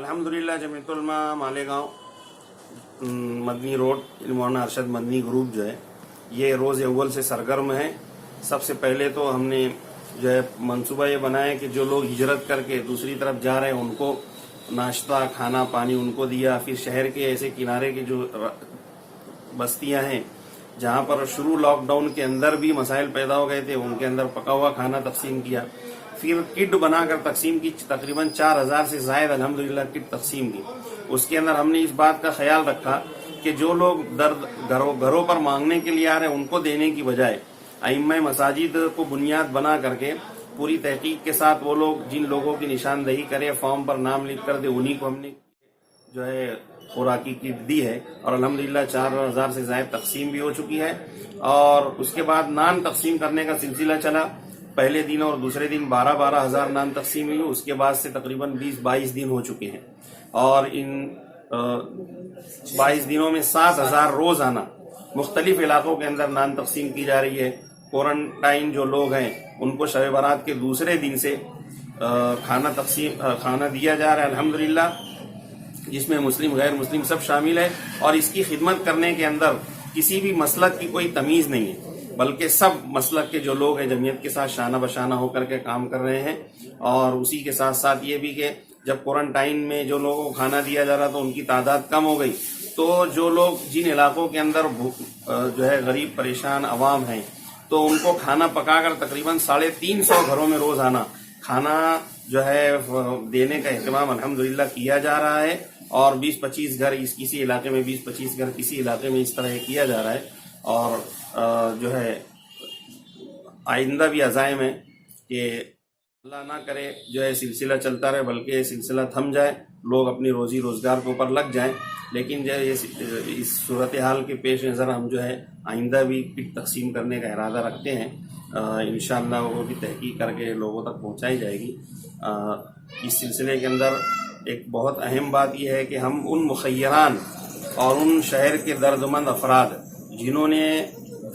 अल्हम्दुलिल्लाह जमीयतुल उलमा मालेगांव मदनी रोड मौलाना अरशद मदनी ग्रुप जो है ये रोज़ अव्वल से सरगर्म है। सबसे पहले तो हमने जो है मंसूबा ये बनाया कि जो लोग हिजरत करके दूसरी तरफ जा रहे हैं उनको नाश्ता खाना पानी उनको दिया। फिर शहर के ऐसे किनारे के जो बस्तियां हैं जहां पर शुरू लॉकडाउन के अंदर भी मसाइल पैदा हो गए थे उनके अंदर पका हुआ खाना तकसीम किया। फिर किट बनाकर तकसीम की, तकरीबन 4000 से जायद अल्हम्दुलिल्लाह किट तकसीम की। उसके अंदर हमने इस बात का ख्याल रखा कि जो लोग दर्द घरों पर मांगने के लिए आ रहे हैं उनको देने की बजाय अइम्मा मसाजिद को बुनियाद बना करके पूरी तहकीक के साथ वो लोग जिन लोगों की निशानदही करे फॉर्म पर नाम लिख कर दे उन्हीं को हमने जो है खुराकी किट दी है और अल्हम्दुलिल्लाह 4000 से ज्यादा तकसीम भी हो चुकी है। और उसके बाद नान तकसीम करने का सिलसिला चला। पहले दिन और दूसरे दिन 12-12 हजार नान तकसीम हुई। उसके बाद से तकरीबन 20-22 दिन हो चुके हैं और इन 22 दिनों में 7000 रोजाना मुख्तलिफ इलाकों के अंदर नान तकसीम की जा रही है। क्वारंटाइन जो लोग हैं उनको शब बारात के दूसरे दिन से खाना दिया जा रहा है अल्हम्दुलिल्लाह, जिसमें मुस्लिम गैर मुस्लिम सब शामिल है। और इसकी खिदमत करने के अंदर किसी भी मसलक की कोई तमीज नहीं है बल्कि सब मसलक के जो लोग हैं जमीयत के साथ शाना बशाना होकर के काम कर रहे हैं। और उसी के साथ साथ ये भी कि जब क्वारंटाइन में जो लोगों को खाना दिया जा रहा था उनकी तादाद कम हो गई तो जो लोग जिन इलाकों के अंदर जो है गरीब परेशान अवाम हैं तो उनको खाना पकाकर तकरीबन 350 घरों में रोजाना खाना जो है देने का एहतमाम अल्हम्दुलिल्लाह किया जा रहा है। और 20-25 घर किसी इलाके में 20-25 घर किसी इलाके में इस तरह किया जा रहा है। और जो है आइंदा भी अज़ाइम है कि अल्लाह ना करे जो है सिलसिला चलता रहे बल्कि सिलसिला थम जाए, लोग अपनी रोजी रोजगार के ऊपर लग जाएं। लेकिन जो इस सूरत हाल के पेश नज़र हम जो है आइंदा भी किट तकसीम करने का इरादा रखते हैं। इंशाअल्लाह वो भी तहकीक करके लोगों तक पहुंचाई जाएगी। इस सिलसिले के अंदर एक बहुत अहम बात यह है कि हम उन मुखय्यरान और उन शहर के दर्दमंद अफराद जिन्होंने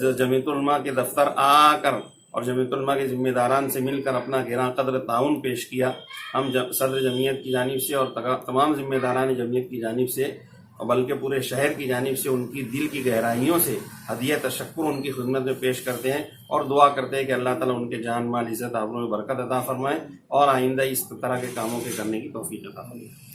जमीयतुल उलमा के दफ्तर आकर और जमीयतुल उलमा के जिम्मेदारान से मिलकर अपना गिरां कदर ताउन पेश किया, हम सदर जमीयत की जानिब से और तमाम जिम्मेदारान जमीयत की जानिब से बल्कि पूरे शहर की जानिब से उनकी दिल की गहराइयों से हदिया तशक्कुर उनकी खिदमत में पेश करते हैं और दुआ करते हैं कि अल्लाह ताला उनके जान माल इज़्ज़त आबरू में बरकत अता फरमाए और आइंदा इस तरह के कामों के करने की तौफीक अता फरमाए।